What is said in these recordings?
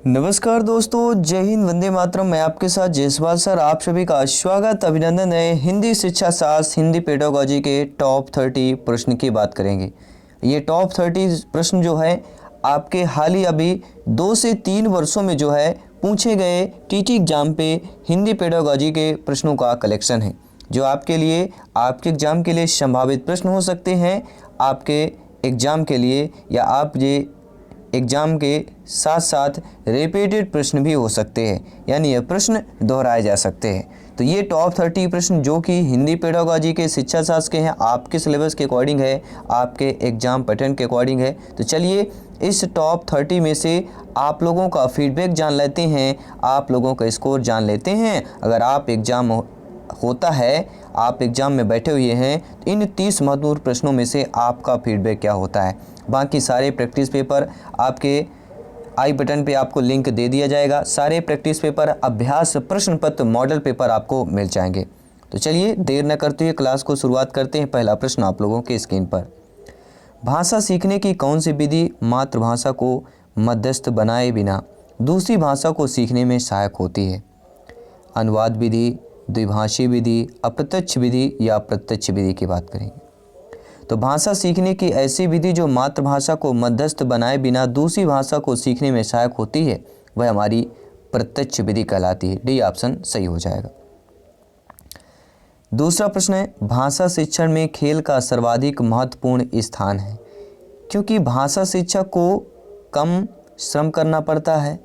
नमस्कार दोस्तों, जय हिंद, वंदे मातरम। मैं आपके साथ जयसवाल सर, आप सभी का स्वागत अभिनंदन है। हिंदी शिक्षा शास्त्र, हिंदी पेडागोजी के टॉप 30 प्रश्न की बात करेंगे। ये टॉप 30 प्रश्न जो है आपके हाल ही अभी 2 से 3 वर्षों में जो है पूछे गए टीटी एग्जाम पे हिंदी पेडागोजी के प्रश्नों का कलेक्शन है, जो आपके लिए आपके एग्जाम के लिए संभावित प्रश्न हो सकते हैं, आपके एग्जाम के लिए, या आप ये एग्जाम के साथ साथ रिपीटेड प्रश्न भी हो सकते हैं, यानी ये प्रश्न दोहराए जा सकते हैं। तो ये टॉप 30 प्रश्न जो कि हिंदी पेडागोजी के शिक्षा शास्त्र के हैं, आपके सिलेबस के अकॉर्डिंग है, आपके एग्जाम पैटर्न के अकॉर्डिंग है। तो चलिए इस टॉप 30 में से आप लोगों का फीडबैक जान लेते हैं, आप लोगों का स्कोर जान लेते हैं। अगर आप एग्जाम होता है, आप एग्जाम में बैठे हुए हैं, तो इन 30 महत्वपूर्ण प्रश्नों में से आपका फीडबैक क्या होता है। बाकी सारे प्रैक्टिस पेपर आपके आई बटन पे आपको लिंक दे दिया जाएगा। सारे प्रैक्टिस पेपर, अभ्यास प्रश्न पत्र, मॉडल पेपर आपको मिल जाएंगे। तो चलिए देर न करते हुए क्लास को शुरुआत करते हैं। पहला प्रश्न आप लोगों के स्क्रीन पर, भाषा सीखने की कौन सी विधि मातृभाषा को मध्यस्थ बनाए बिना दूसरी भाषा को सीखने में सहायक होती है? अनुवाद विधि, द्विभाषी विधि, अप्रत्यक्ष विधि या प्रत्यक्ष विधि की बात करेंगे। तो भाषा सीखने की ऐसी विधि जो मातृभाषा को मध्यस्थ बनाए बिना दूसरी भाषा को सीखने में सहायक होती है, वह हमारी प्रत्यक्ष विधि कहलाती है। डी ऑप्शन सही हो जाएगा। दूसरा प्रश्न है, भाषा शिक्षण में खेल का सर्वाधिक महत्वपूर्ण स्थान है, क्योंकि भाषा शिक्षा को कम श्रम करना पड़ता है,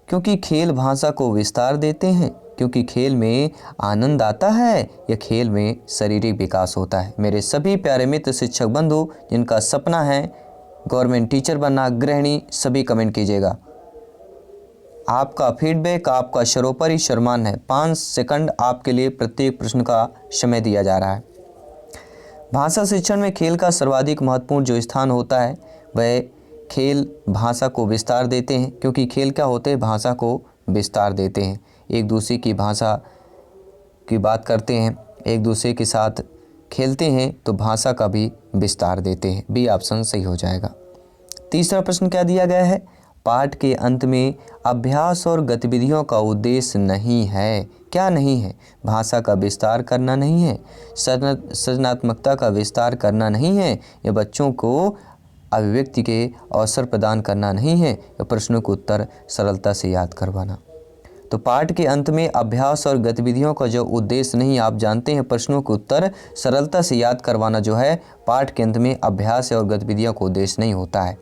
क्योंकि खेल भाषा को विस्तार देते हैं, क्योंकि खेल में आनंद आता है, या खेल में शारीरिक विकास होता है। मेरे सभी प्यारे मित्र शिक्षक बंधु जिनका सपना है गवर्नमेंट टीचर बनना, गृहिणी, सभी कमेंट कीजिएगा। आपका फीडबैक आपका सर्वोपरि सम्मान है। 5 सेकंड आपके लिए प्रत्येक प्रश्न का समय दिया जा रहा है। भाषा शिक्षण में खेल का सर्वाधिक महत्वपूर्ण जो स्थान होता है, वह खेल भाषा को विस्तार देते हैं, क्योंकि खेल क्या होते हैं, भाषा को विस्तार देते हैं। एक दूसरे की भाषा की बात करते हैं, एक दूसरे के साथ खेलते हैं, तो भाषा का भी विस्तार देते हैं। बी ऑप्शन सही हो जाएगा। तीसरा प्रश्न क्या दिया गया है, पाठ के अंत में अभ्यास और गतिविधियों का उद्देश्य नहीं है। क्या नहीं है? भाषा का विस्तार करना नहीं है, सृजनात्मकता का विस्तार करना नहीं है, या बच्चों को अभिव्यक्ति के अवसर प्रदान करना नहीं है, या प्रश्नों को उत्तर सरलता से याद करवाना। तो पाठ के अंत में अभ्यास और गतिविधियों का जो उद्देश्य नहीं, आप जानते हैं प्रश्नों के उत्तर सरलता से याद करवाना जो है, पाठ के अंत में अभ्यास और गतिविधियों का उद्देश्य नहीं होता है,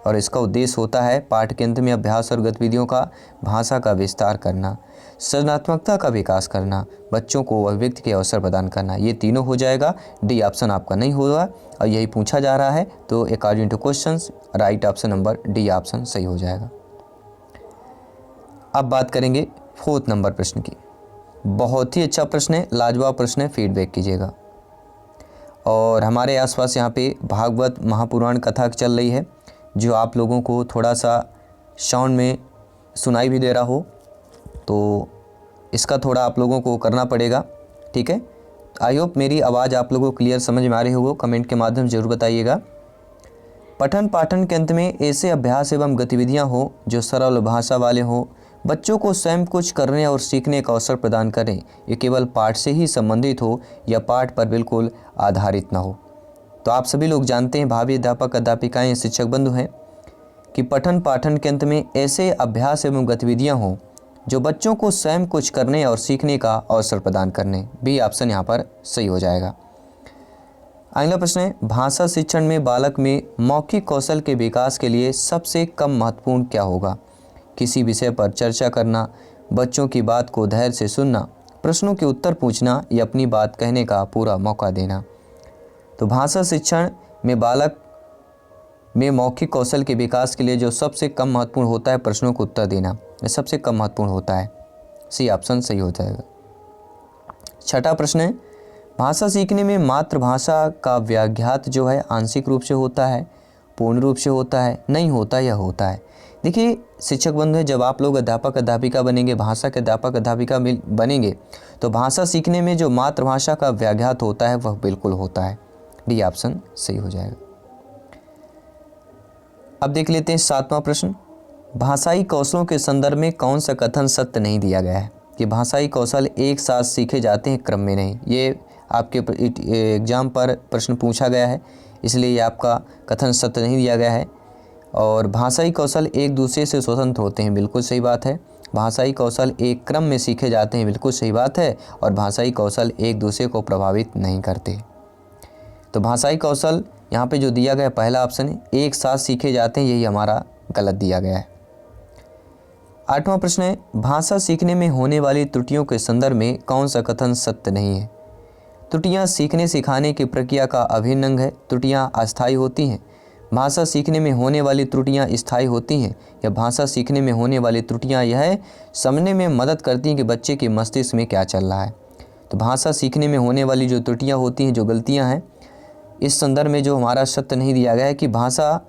और इसका उद्देश्य होता है पाठ के अंत में अभ्यास और गतिविधियों का भाषा का विस्तार करना, सृजनात्मकता का विकास करना, बच्चों को अभिव्यक्ति के अवसर प्रदान करना। ये तीनों हो जाएगा। डी ऑप्शन आपका नहीं होगा, और यही पूछा जा रहा है, तो according two questions right option number D option सही हो जाएगा। अब बात करेंगे 4th नंबर प्रश्न की। बहुत ही अच्छा प्रश्न है, लाजवाब प्रश्न है, फीडबैक कीजिएगा। और हमारे आसपास यहाँ पे भागवत महापुराण कथा चल रही है, जो आप लोगों को थोड़ा सा साउंड में सुनाई भी दे रहा हो, तो इसका थोड़ा आप लोगों को करना पड़ेगा, ठीक है। आई होप मेरी आवाज़ आप लोगों को क्लियर समझ में आ रही होगी, कमेंट के माध्यम से जरूर बताइएगा। पठन पाठन के अंत में ऐसे अभ्यास एवं गतिविधियां हो जो सरल भाषा वाले हो, बच्चों को स्वयं कुछ करने और सीखने का अवसर प्रदान करें। ये केवल पाठ से ही संबंधित हो या पाठ पर बिल्कुल आधारित न हो। तो आप सभी लोग जानते हैं, भावी अध्यापक अध्यापिकाएं, शिक्षक बंधु हैं, कि पठन पाठन के अंत में ऐसे अभ्यास एवं गतिविधियां हों जो बच्चों को स्वयं कुछ करने और सीखने का अवसर प्रदान करने। बी ऑप्शन यहाँ पर सही हो जाएगा। अगला प्रश्न है, भाषा शिक्षण में बालक में मौखिक कौशल के विकास के लिए सबसे कम महत्वपूर्ण क्या होगा? किसी विषय पर चर्चा करना, बच्चों की बात को धैर्य से सुनना, प्रश्नों के उत्तर पूछना, या अपनी बात कहने का पूरा मौका देना। तो भाषा शिक्षण में बालक में मौखिक कौशल के विकास के लिए जो सबसे कम महत्वपूर्ण होता है, प्रश्नों को उत्तर देना, यह सबसे कम महत्वपूर्ण होता है। सी ऑप्शन सही हो जाएगा। 6ठा प्रश्न है, भाषा सीखने में मातृभाषा का व्याघात जो है आंशिक रूप से होता है, पूर्ण रूप से होता है, नहीं होता या होता है? देखिए शिक्षक बंधु, जब आप लोग अध्यापक अध्यापिका बनेंगे, भाषा के अध्यापक अध्यापिका बनेंगे, तो भाषा सीखने में जो मातृभाषा का व्याघात होता है वह बिल्कुल होता है। डी ऑप्शन सही हो जाएगा। अब देख लेते हैं 7वां प्रश्न, भाषाई कौशलों के संदर्भ में कौन सा कथन सत्य नहीं दिया गया है? कि भाषाई कौशल एक साथ सीखे जाते हैं, क्रम में नहीं। ये आपके एग्जाम पर प्रश्न पूछा गया है, इसलिए ये आपका कथन सत्य नहीं दिया गया है। और भाषाई कौशल एक दूसरे से स्वतंत्र होते हैं, बिल्कुल सही बात है। भाषाई कौशल एक क्रम में सीखे जाते हैं, बिल्कुल सही बात है। और भाषाई कौशल एक दूसरे को प्रभावित नहीं करते। तो भाषाई कौशल यहाँ पे जो दिया गया पहला ऑप्शन है, एक साथ सीखे जाते हैं, यही हमारा गलत दिया गया है। 8वां प्रश्न है, भाषा सीखने में होने वाली त्रुटियों के संदर्भ में कौन सा कथन सत्य नहीं है? त्रुटियां सीखने सिखाने की प्रक्रिया का अभिन्न अंग है। त्रुटियां अस्थायी होती हैं। भाषा सीखने में होने वाली त्रुटियां स्थायी होती हैं। या भाषा सीखने में होने वाली त्रुटियां यह समझने में मदद करती हैं कि बच्चे के मस्तिष्क में क्या चल रहा है। तो भाषा सीखने में होने वाली जो त्रुटियां होती हैं, जो गलतियां हैं, इस संदर्भ में जो हमारा सत्य नहीं दिया गया है कि भाषा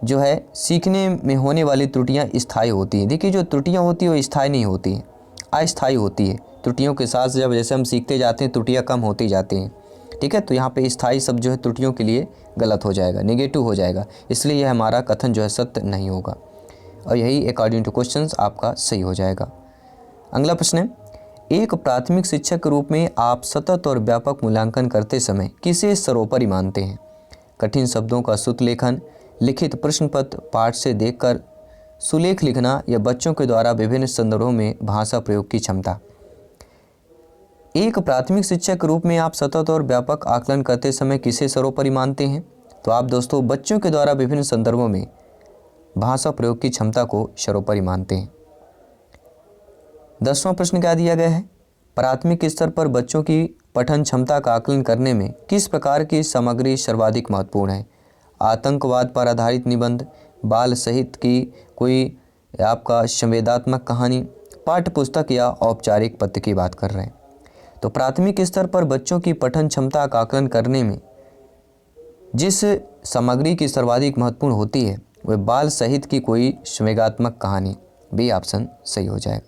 जो है सीखने में होने वाली त्रुटियां स्थायी होती हैं। देखिए, जो त्रुटियां होती हैं वो स्थायी नहीं होती हैं, अस्थायी होती है। त्रुटियों के साथ जब जैसे हम सीखते जाते हैं त्रुटियां कम होती जाती हैं, ठीक है। तो यहाँ पे स्थायी शब्द जो है त्रुटियों के लिए गलत हो जाएगा, नेगेटिव हो जाएगा, इसलिए यह हमारा कथन जो है सत्य नहीं होगा। और यही अकॉर्डिंग टू क्वेश्चंस आपका सही हो जाएगा। अगला प्रश्न है, एक प्राथमिक शिक्षक के रूप में आप सतत और व्यापक मूल्यांकन करते समय किसे सर्वोपरि मानते हैं? कठिन शब्दों का शुद्ध लेखन, लिखित प्रश्न पत्र पाठ से देखकर सुलेख लिखना, या बच्चों के द्वारा विभिन्न संदर्भों में भाषा प्रयोग की क्षमता? एक प्राथमिक शिक्षक के रूप में आप सतत और व्यापक आकलन करते समय किसे सर्वोपरि मानते हैं? तो आप दोस्तों बच्चों के द्वारा विभिन्न संदर्भों में भाषा प्रयोग की क्षमता को सर्वोपरि मानते हैं। 10वां प्रश्न क्या दिया गया है? प्राथमिक स्तर पर बच्चों की पठन क्षमता का आकलन करने में किस प्रकार की सामग्री सर्वाधिक महत्वपूर्ण है? आतंकवाद पर आधारित निबंध, बाल साहित्य की कोई आपका संवेदनात्मक कहानी, पाठ्य पुस्तक या औपचारिक पत्र की बात कर रहे हैं। तो प्राथमिक स्तर पर बच्चों की पठन क्षमता का आकलन करने में जिस सामग्री की सर्वाधिक महत्वपूर्ण होती है वह बाल साहित्य की कोई संवेदनात्मक कहानी, बी ऑप्शन सही हो जाएगा।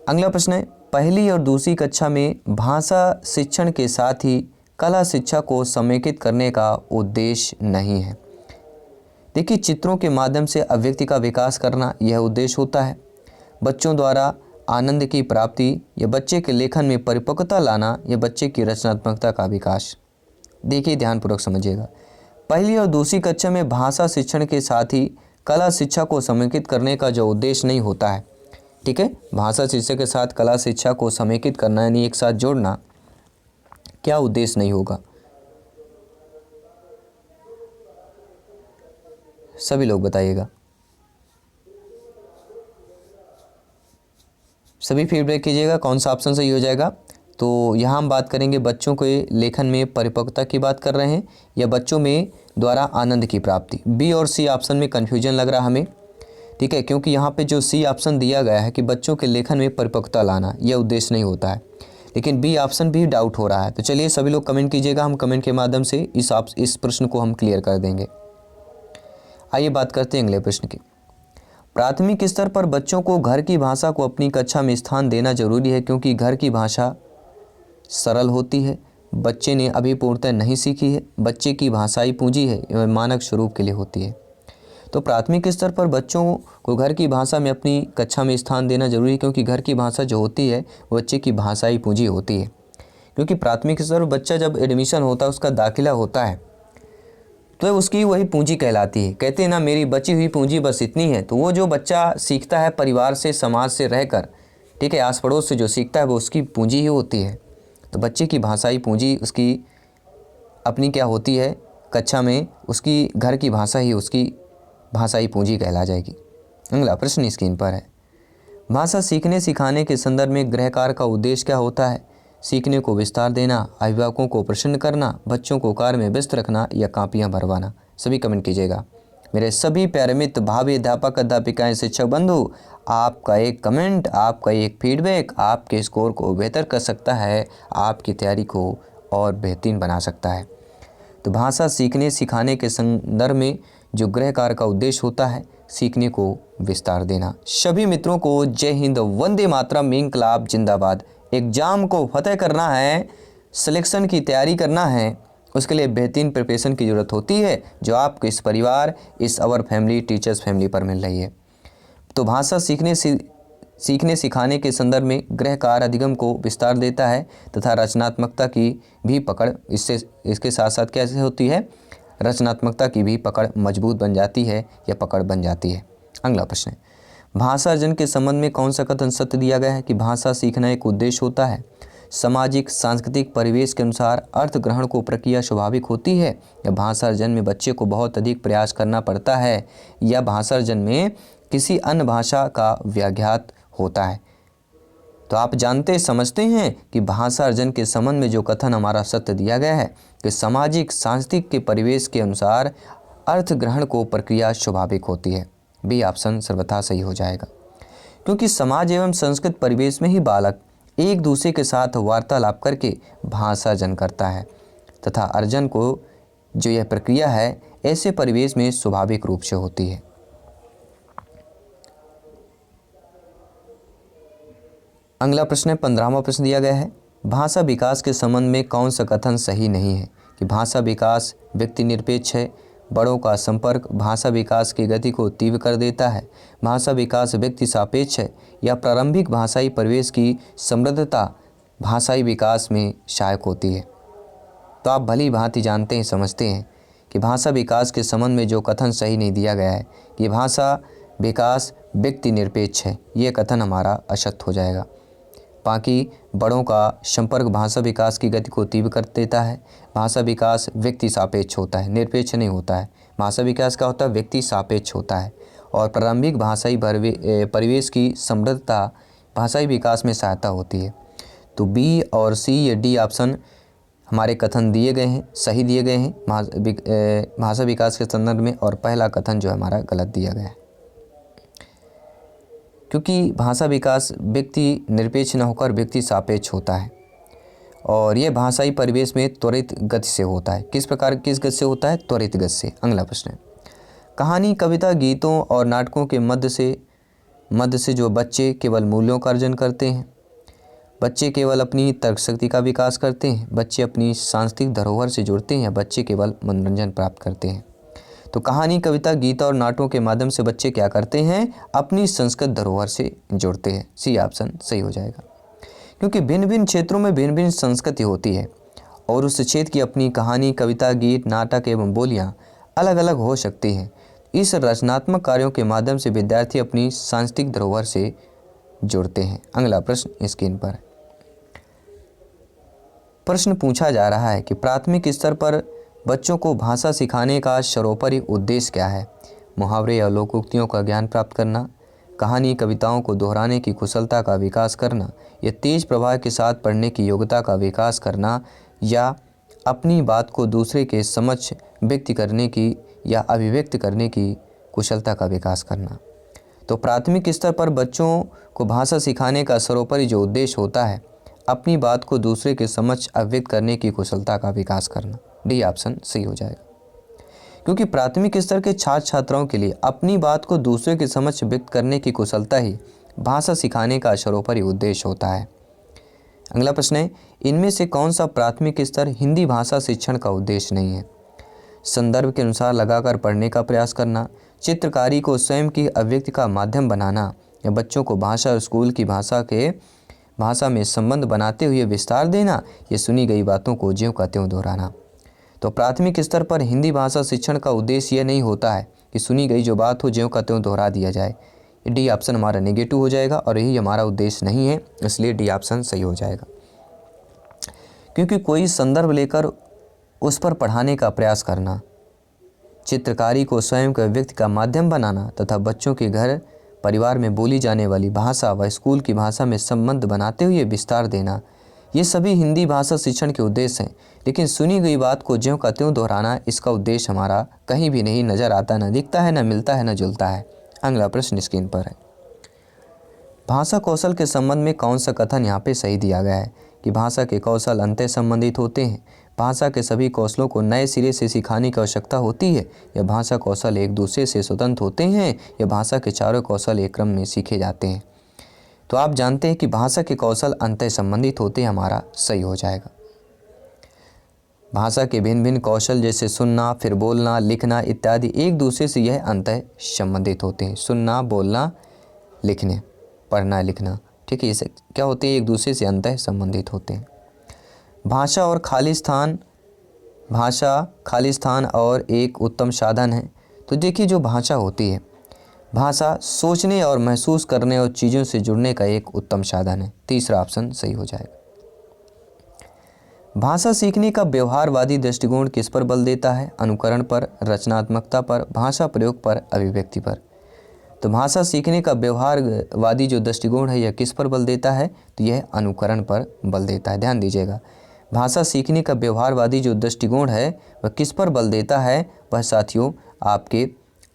अगला प्रश्न है, पहली और दूसरी कक्षा में भाषा शिक्षण के साथ ही कला शिक्षा को समेकित करने का उद्देश्य नहीं है। देखिए, चित्रों के माध्यम से अभिव्यक्ति का विकास करना यह उद्देश्य होता है। बच्चों द्वारा आनंद की प्राप्ति, या बच्चे के लेखन में परिपक्वता लाना, या बच्चे की रचनात्मकता का विकास। देखिए, ध्यानपूर्वक समझिएगा। पहली और दूसरी कक्षा में भाषा शिक्षण के साथ ही कला शिक्षा को समेकित करने का जो उद्देश्य नहीं होता है, ठीक है। भाषा शिक्षा के साथ कला शिक्षा को समेकित करना यानी एक साथ जोड़ना, क्या उद्देश्य नहीं होगा? सभी लोग बताइएगा, सभी फीडबैक कीजिएगा कौन सा ऑप्शन सही हो जाएगा। तो यहाँ हम बात करेंगे बच्चों के लेखन में परिपक्वता की बात कर रहे हैं, या बच्चों में द्वारा आनंद की प्राप्ति। बी और सी ऑप्शन में कन्फ्यूजन लग रहा हमें, ठीक है, क्योंकि यहाँ पे जो सी ऑप्शन दिया गया है कि बच्चों के लेखन में परिपक्वता लाना, यह उद्देश्य नहीं होता है, लेकिन बी ऑप्शन भी डाउट हो रहा है। तो चलिए सभी लोग कमेंट कीजिएगा, हम कमेंट के माध्यम से इस प्रश्न को हम क्लियर कर देंगे। आइए बात करते हैं अगले प्रश्न की। प्राथमिक स्तर पर बच्चों को घर की भाषा को अपनी कक्षा में स्थान देना जरूरी है, क्योंकि घर की भाषा सरल होती है, बच्चे ने अभी पूर्णतः नहीं सीखी है, बच्चे की भाषाई पूंजी है, यह मानक स्वरूप के लिए होती है। तो प्राथमिक स्तर पर बच्चों को घर की भाषा में अपनी कक्षा में स्थान देना जरूरी है, क्योंकि घर की भाषा जो होती है वो बच्चे की भाषाई पूंजी होती है। क्योंकि प्राथमिक स्तर पर बच्चा जब एडमिशन होता है, उसका दाखिला होता है, तो उसकी वही पूंजी कहलाती है। कहते हैं ना, मेरी बची हुई पूंजी बस इतनी है। तो वो जो बच्चा सीखता है परिवार से, समाज से रहकर, ठीक है, आस पड़ोस से जो सीखता है वो उसकी पूंजी ही होती है। तो बच्चे की भाषाई पूंजी उसकी अपनी क्या होती है, कक्षा में उसकी घर की भाषा ही उसकी भाषाई पूंजी कहला जाएगी। अगला प्रश्न स्क्रीन पर है, भाषा सीखने सिखाने के संदर्भ में गृहकार्य का उद्देश्य क्या होता है? सीखने को विस्तार देना, अभिभावकों को प्रसन्न करना, बच्चों को कार्य में व्यस्त रखना, या कापियां भरवाना। सभी कमेंट कीजिएगा। मेरे सभी प्यारे मित्र, भावी अध्यापक अध्यापिकाएं, शिक्षक बंधु, आपका एक कमेंट, आपका एक फीडबैक आपके स्कोर को बेहतर कर सकता है, आपकी तैयारी को और बेहतरीन बना सकता है। तो भाषा सीखने सिखाने के संदर्भ में जो गृह कार्य का उद्देश्य होता है, सीखने को विस्तार देना। सभी मित्रों को जय हिंद, वंदे मातरम, इंकलाब जिंदाबाद। एग्जाम को फतेह करना है, सिलेक्शन की तैयारी करना है, उसके लिए बेहतरीन प्रिपरेशन की ज़रूरत होती है जो आपको इस परिवार, इस आवर फैमिली, टीचर्स फैमिली पर मिल रही है। तो भाषा सीखने सिखाने के संदर्भ में गृह कार्य अधिगम को विस्तार देता है तथा रचनात्मकता की भी पकड़ इसके साथ साथ कैसे होती है, रचनात्मकता की भी पकड़ मजबूत बन जाती है या पकड़ बन जाती है। अगला प्रश्न है, भाषा अर्जन के संबंध में कौन सा कथन सत्य दिया गया है कि भाषा सीखना एक उद्देश्य होता है। सामाजिक सांस्कृतिक परिवेश के अनुसार अर्थ ग्रहण को प्रक्रिया स्वाभाविक होती है या भाषा अर्जन में बच्चे को बहुत अधिक प्रयास करना पड़ता है या भाषा अर्जन में किसी अन्य भाषा का व्याघात होता है। तो आप जानते समझते हैं कि भाषा अर्जन के संबंध में जो कथन हमारा सत्य दिया गया है कि सामाजिक सांस्कृतिक के परिवेश के अनुसार अर्थ ग्रहण को प्रक्रिया स्वाभाविक होती है। बी ऑप्शन सर्वथा सही हो जाएगा, क्योंकि समाज एवं संस्कृत परिवेश में ही बालक एक दूसरे के साथ वार्तालाप करके भाषा अर्जन करता है तथा अर्जन को जो यह प्रक्रिया है ऐसे परिवेश में स्वाभाविक रूप से होती है। अगला प्रश्न है, 15वां प्रश्न दिया गया है, भाषा विकास के संबंध में कौन सा कथन सही नहीं है कि भाषा विकास व्यक्ति निरपेक्ष है, बड़ों का संपर्क भाषा विकास की गति को तीव्र कर देता है, भाषा विकास व्यक्ति सापेक्ष है या प्रारंभिक भाषाई परिवेश की समृद्धता भाषाई विकास में सहायक होती है। तो आप भली भांति जानते हैं, समझते हैं कि भाषा विकास के संबंध में जो कथन सही नहीं दिया गया है कि भाषा विकास व्यक्ति निरपेक्ष है, ये कथन हमारा असत्य हो जाएगा। बाकी बड़ों का संपर्क भाषा विकास की गति को तीव्र कर देता है, भाषा विकास व्यक्ति सापेक्ष होता है, निरपेक्ष नहीं होता है। भाषा विकास क्या होता है, व्यक्ति सापेक्ष होता है। और प्रारंभिक भाषाई परिवेश की समृद्धता भाषाई विकास में सहायता होती है। तो बी और सी या डी ऑप्शन हमारे कथन दिए गए हैं, सही दिए गए हैं भाषा विकास के संदर्भ में, और पहला कथन जो हमारा गलत दिया गया है, क्योंकि भाषा विकास व्यक्ति निरपेक्ष न होकर व्यक्ति सापेक्ष होता है और यह भाषाई परिवेश में त्वरित गति से होता है। किस गति से होता है, त्वरित गति से। अगला प्रश्न है, कहानी, कविता, गीतों और नाटकों के मध्य से जो बच्चे केवल मूल्यों का अर्जन करते हैं, बच्चे केवल अपनी तर्क शक्ति का विकास करते हैं, बच्चे अपनी सांस्कृतिक धरोहर से जुड़ते हैं या बच्चे केवल मनोरंजन प्राप्त करते हैं। तो कहानी, कविता, गीत और नाटकों के माध्यम से बच्चे क्या करते हैं, अपनी संस्कृत धरोहर से जुड़ते हैं। सी ऑप्शन सही हो जाएगा, क्योंकि भिन्न भिन्न क्षेत्रों में भिन्न भिन्न संस्कृति होती है और उस क्षेत्र की अपनी कहानी, कविता, गीत, नाटक एवं बोलियां अलग अलग हो सकती हैं। इस रचनात्मक कार्यों के माध्यम से विद्यार्थी अपनी सांस्कृतिक धरोहर से जुड़ते हैं। अगला प्रश्न स्क्रीन पर प्रश्न पूछा जा रहा है कि प्राथमिक स्तर पर बच्चों को भाषा सिखाने का सर्वोपरि उद्देश्य क्या है। मुहावरे या लोकोक्तियों का ज्ञान प्राप्त करना, कहानी, कविताओं को दोहराने की कुशलता का विकास करना, या तेज प्रवाह के साथ पढ़ने की योग्यता का विकास करना, या अपनी बात को दूसरे के समक्ष व्यक्त करने की या अभिव्यक्त करने की कुशलता का विकास करना। तो प्राथमिक स्तर पर बच्चों को भाषा सिखाने का सर्वोपरि जो उद्देश्य होता है, अपनी बात को दूसरे के समक्ष अभिव्यक्त करने की कुशलता का विकास करना। डी ऑप्शन सही हो जाएगा, क्योंकि प्राथमिक स्तर के छात्र छात्राओं के लिए अपनी बात को दूसरे के समक्ष व्यक्त करने की कुशलता ही भाषा सिखाने का सर्वोपरि उद्देश्य होता है। अगला प्रश्न है, इनमें से कौन सा प्राथमिक स्तर हिंदी भाषा शिक्षण का उद्देश्य नहीं है। संदर्भ के अनुसार लगाकर पढ़ने का प्रयास करना, चित्रकारी को स्वयं की अभिव्यक्ति का माध्यम बनाना, या बच्चों को भाषा और स्कूल की भाषा में संबंध बनाते हुए विस्तार देना, या सुनी गई बातों को ज्यों का त्यों दोहराना। तो प्राथमिक स्तर पर हिंदी भाषा शिक्षण का उद्देश्य यह नहीं होता है कि सुनी गई जो बात हो ज्यों का त्यों दोहरा दिया जाए। डी ऑप्शन हमारा नेगेटिव हो जाएगा और यही हमारा उद्देश्य नहीं है, इसलिए डी ऑप्शन सही हो जाएगा। क्योंकि कोई संदर्भ लेकर उस पर पढ़ाने का प्रयास करना, चित्रकारी को स्वयं के व्यक्ति का माध्यम बनाना तथा बच्चों के घर परिवार में बोली जाने वाली भाषा व स्कूल की भाषा में संबंध बनाते हुए विस्तार देना, ये सभी हिंदी भाषा शिक्षण के उद्देश्य हैं। लेकिन सुनी गई बात को ज्यों का त्यों दोहराना, इसका उद्देश्य हमारा कहीं भी नहीं नजर आता, न दिखता है, न मिलता है, न जुलता है। अगला प्रश्न स्क्रीन पर है, भाषा कौशल के संबंध में कौन सा कथन यहाँ पे सही दिया गया है कि भाषा के कौशल अंतः संबंधित होते हैं, भाषा के सभी कौशलों को नए सिरे से सिखाने की आवश्यकता होती है, या भाषा कौशल एक दूसरे से स्वतंत्र होते हैं, या भाषा के चारों कौशल एक क्रम में सीखे जाते हैं। तो आप जानते हैं कि भाषा के कौशल अंतः संबंधित होते हैं, हमारा सही हो जाएगा। भाषा के भिन्न भिन्न कौशल जैसे सुनना, फिर बोलना, लिखना इत्यादि एक दूसरे से यह अंतः संबंधित होते हैं। सुनना, बोलना, लिखने, पढ़ना, लिखना, ठीक है, ये क्या होते हैं, एक दूसरे से अंतः संबंधित होते हैं। भाषा खाली स्थान और एक उत्तम साधन है। तो देखिए, जो भाषा होती है, भाषा सोचने और महसूस करने और चीज़ों से जुड़ने का एक उत्तम साधन है। तीसरा ऑप्शन सही हो जाएगा। भाषा सीखने का व्यवहारवादी दृष्टिकोण किस पर बल देता है? अनुकरण पर, रचनात्मकता पर, भाषा प्रयोग पर, अभिव्यक्ति पर। तो भाषा सीखने का व्यवहारवादी जो दृष्टिकोण है यह किस पर बल देता है? तो यह अनुकरण पर बल देता है। ध्यान दीजिएगा, भाषा सीखने का व्यवहारवादी जो दृष्टिकोण है वह किस पर बल देता है? वह साथियों आपके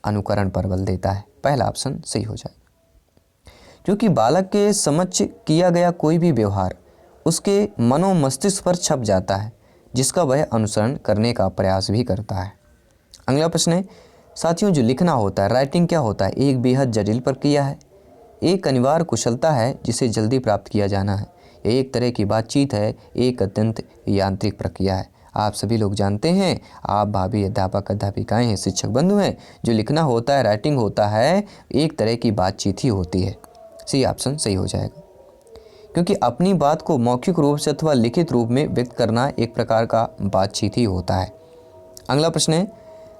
अनुकरण पर बल देता है। पहला ऑप्शन सही हो जाएगा। क्योंकि बालक के समक्ष किया गया कोई भी व्यवहार उसके मनो मस्तिष्क पर छप जाता है, जिसका वह अनुसरण करने का प्रयास भी करता है। अगला प्रश्न है साथियों, जो लिखना होता है, राइटिंग क्या होता है? एक बेहद जटिल प्रक्रिया है, एक अनिवार्य कुशलता है जिसे जल्दी प्राप्त किया जाना है, एक तरह की बातचीत है, एक अत्यंत यांत्रिक प्रक्रिया है। आप सभी लोग जानते हैं, आप भाभी अध्यापक अध्यापिकाएं हैं, शिक्षक बंधु हैं, जो लिखना होता है, राइटिंग होता है, एक तरह की बातचीत ही होती है। सी ऑप्शन सही हो जाएगा। क्योंकि अपनी बात को मौखिक रूप से अथवा लिखित रूप में व्यक्त करना एक प्रकार का बातचीत ही होता है। अगला प्रश्न है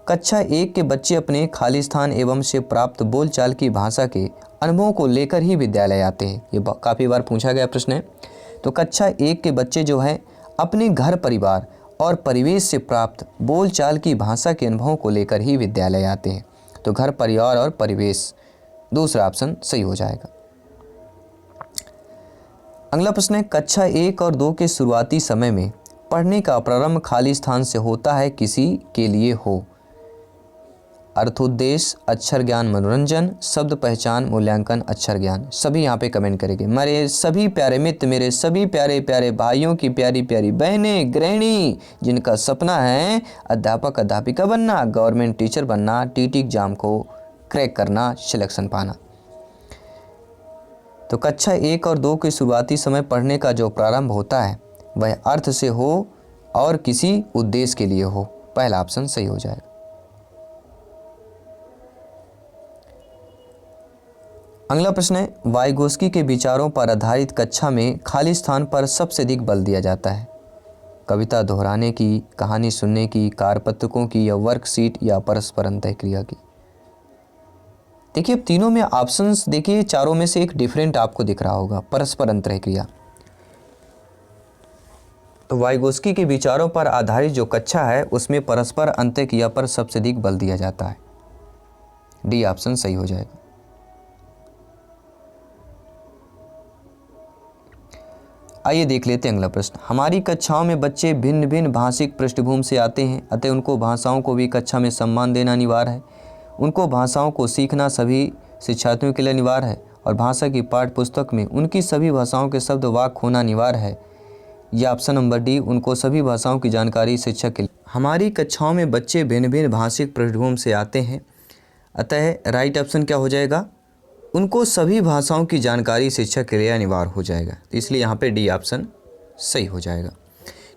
कक्षा 1 के बच्चे अपने खाली स्थान एवं से प्राप्त बोलचाल की भाषा के अनुभवों को लेकर ही विद्यालय आते हैं। ये काफ़ी बार पूछा गया प्रश्न है। तो कक्षा 1 के बच्चे जो हैं अपने घर परिवार और परिवेश से प्राप्त बोलचाल की भाषा के अनुभवों को लेकर ही विद्यालय आते हैं। तो घर, परिवार और परिवेश, दूसरा ऑप्शन सही हो जाएगा। अगला प्रश्न है कक्षा 1 और 2 के शुरुआती समय में पढ़ने का प्रारंभ खाली स्थान से होता है, किसी के लिए हो? अर्थोद्देश्य, अक्षर ज्ञान, मनोरंजन, शब्द पहचान, मूल्यांकन, अक्षर ज्ञान। सभी यहाँ पे कमेंट करेंगे। मेरे सभी प्यारे मित्र, मेरे सभी प्यारे प्यारे भाइयों की प्यारी प्यारी बहनें, गृहिणी जिनका सपना है अध्यापक अध्यापिका बनना, गवर्नमेंट टीचर बनना, टीटी एग्जाम को क्रैक करना, सिलेक्शन पाना। तो कक्षा 1 और 2 के शुरुआती समय पढ़ने का जो प्रारंभ होता है वह अर्थ से हो और किसी उद्देश्य के लिए हो। पहला ऑप्शन सही हो जाएगा। अगला प्रश्न है वाइगोस्की के विचारों पर आधारित कक्षा में खाली स्थान पर सबसे अधिक बल दिया जाता है? कविता दोहराने की, कहानी सुनने की, कारपत्रकों की, या वर्कशीट, या परस्पर अंतःक्रिया की। देखिए अब तीनों में ऑप्शंस देखिए, चारों में से एक डिफरेंट आपको दिख रहा होगा, परस्पर अंतःक्रिया। तो वाइगोस्की के विचारों पर आधारित जो कक्षा है उसमें परस्पर अंतःक्रिया पर सबसे अधिक बल दिया जाता है। डी ऑप्शन सही हो जाएगा। आइए देख लेते हैं अगला प्रश्न। हमारी कक्षाओं में बच्चे भिन्न भिन्न भाषिक पृष्ठभूमि से आते हैं, अतः उनको भाषाओं को भी कक्षा में सम्मान देना अनिवार्य है। उनको भाषाओं को सीखना सभी शिक्षार्थियों के लिए अनिवार्य है और भाषा की पाठ्य पुस्तक में उनकी सभी भाषाओं के शब्द वाक्य होना अनिवार्य है। यह ऑप्शन नंबर डी, उनको सभी भाषाओं की जानकारी शिक्षक के लिए। हमारी कक्षाओं में बच्चे भिन्न भिन्न भाषिक पृष्ठभूमि से आते हैं, अतः राइट ऑप्शन क्या हो जाएगा? उनको सभी भाषाओं की जानकारी शिक्षक के लिए अनिवार्य हो जाएगा। तो इसलिए यहाँ पे डी ऑप्शन सही हो जाएगा।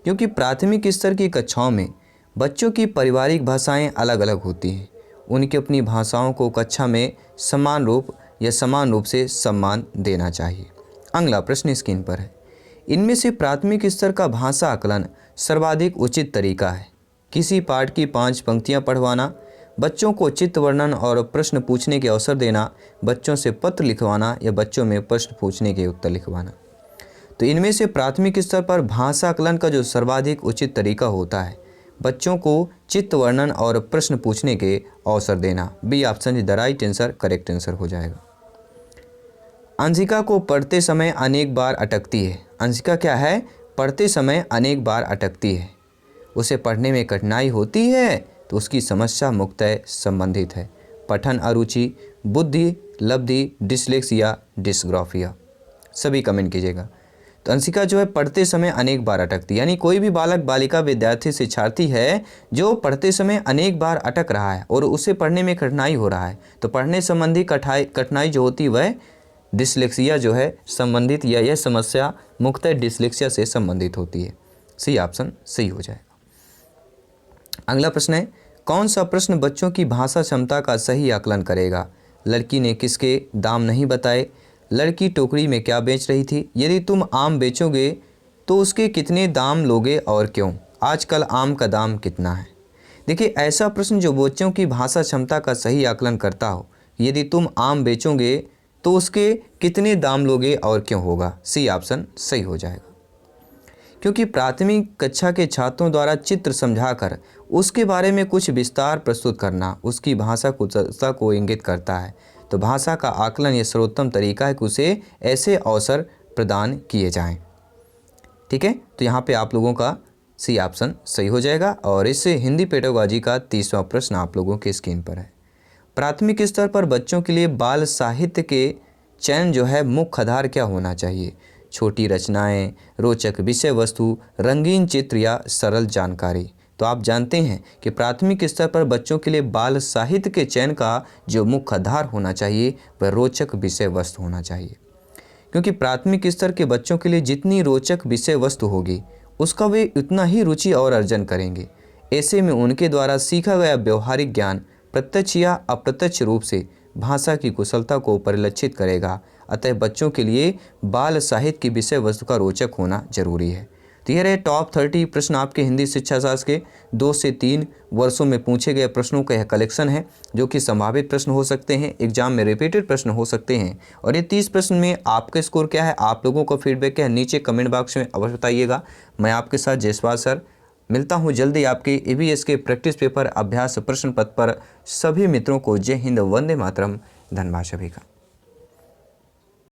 क्योंकि प्राथमिक स्तर की कक्षाओं में बच्चों की पारिवारिक भाषाएं अलग अलग होती हैं, उनकी अपनी भाषाओं को कक्षा में समान रूप से सम्मान देना चाहिए। अगला प्रश्न स्क्रीन पर है, इनमें से प्राथमिक स्तर का भाषा आकलन सर्वाधिक उचित तरीका है? किसी पाठ की 5 पंक्तियाँ पढ़वाना, बच्चों को चित्र वर्णन और प्रश्न पूछने के अवसर देना, बच्चों से पत्र लिखवाना, या बच्चों में प्रश्न पूछने के उत्तर लिखवाना। तो इनमें से प्राथमिक स्तर पर भाषा आकलन का जो सर्वाधिक उचित तरीका होता है बच्चों को चित्र वर्णन और प्रश्न पूछने के अवसर देना। B option is the right answer, correct answer हो जाएगा। अंशिका को पढ़ते समय अनेक बार अटकती है। अंशिका क्या है? पढ़ते समय अनेक बार अटकती है। उसे पढ़ने में कठिनाई होती है तो उसकी समस्या मुख्यतः संबंधित है पठन अरुचि, बुद्धि लब्धि, डिसलेक्सिया, डिस्ग्राफिया। सभी कमेंट कीजिएगा। तो अंशिका जो है पढ़ते समय अनेक बार अटकती है, यानी कोई भी बालक बालिका विद्यार्थी शिक्षार्थी है जो पढ़ते समय अनेक बार अटक रहा है और उसे पढ़ने में कठिनाई हो रहा है, तो पढ़ने संबंधी कठिनाई जो होती है वह डिसलेक्सिया जो है संबंधित, या यह समस्या मुख्यतः डिसलेक्सिया से संबंधित होती है। सी ऑप्शन सही हो जाएगा। अगला प्रश्न है, कौन सा प्रश्न बच्चों की भाषा क्षमता का सही आकलन करेगा? लड़की ने किसके दाम नहीं बताए? लड़की टोकरी में क्या बेच रही थी? यदि तुम आम बेचोगे तो उसके कितने दाम लोगे और क्यों? आजकल आम का दाम कितना है? देखिए, ऐसा प्रश्न जो बच्चों की भाषा क्षमता का सही आकलन करता हो। यदि तुम आम बेचोगे तो उसके कितने दाम लोगे और क्यों होगा? सी ऑप्शन सही हो जाएगा। क्योंकि प्राथमिक कक्षा के छात्रों द्वारा चित्र समझाकर उसके बारे में कुछ विस्तार प्रस्तुत करना उसकी भाषा कुशलता को इंगित करता है। तो भाषा का आकलन यह सर्वोत्तम तरीका है कि उसे ऐसे अवसर प्रदान किए जाएं। ठीक है, तो यहाँ पे आप लोगों का सी ऑप्शन सही हो जाएगा। और इससे हिंदी पेडागोजी का 30वां प्रश्न आप लोगों के स्क्रीन पर है। प्राथमिक स्तर पर बच्चों के लिए बाल साहित्य के चयन जो है मुख्य आधार क्या होना चाहिए? छोटी रचनाएं, रोचक विषय वस्तु, रंगीन चित्र या सरल जानकारी। तो आप जानते हैं कि प्राथमिक स्तर पर बच्चों के लिए बाल साहित्य के चयन का जो मुख्य आधार होना चाहिए वह रोचक विषय वस्तु होना चाहिए। क्योंकि प्राथमिक स्तर के बच्चों के लिए जितनी रोचक विषय वस्तु होगी उसका वे उतना ही रुचि और अर्जन करेंगे। ऐसे में उनके द्वारा सीखा गया व्यवहारिक ज्ञान प्रत्यक्ष या अप्रत्यक्ष रूप से भाषा की कुशलता को परिलक्षित करेगा। अतः बच्चों के लिए बाल साहित्य की विषय वस्तु का रोचक होना जरूरी है। तो ये रहे टॉप 30 प्रश्न आपके हिंदी शिक्षा शास्त्र के 2 से 3 वर्षों में पूछे गए प्रश्नों का यह कलेक्शन है, जो कि संभावित प्रश्न हो सकते हैं, एग्जाम में रिपीटेड प्रश्न हो सकते हैं। और ये 30 प्रश्न में आपका स्कोर क्या है, आप लोगों का फीडबैक क्या है, नीचे कमेंट बॉक्स में अवश्य बताइएगा। मैं आपके साथ जयसवाल सर मिलता हूँ जल्दी आपके EVS के प्रैक्टिस पेपर अभ्यास प्रश्न पत्र पर। सभी मित्रों को जय हिंद, वंदे मातरम, धन्यवाद सभी का।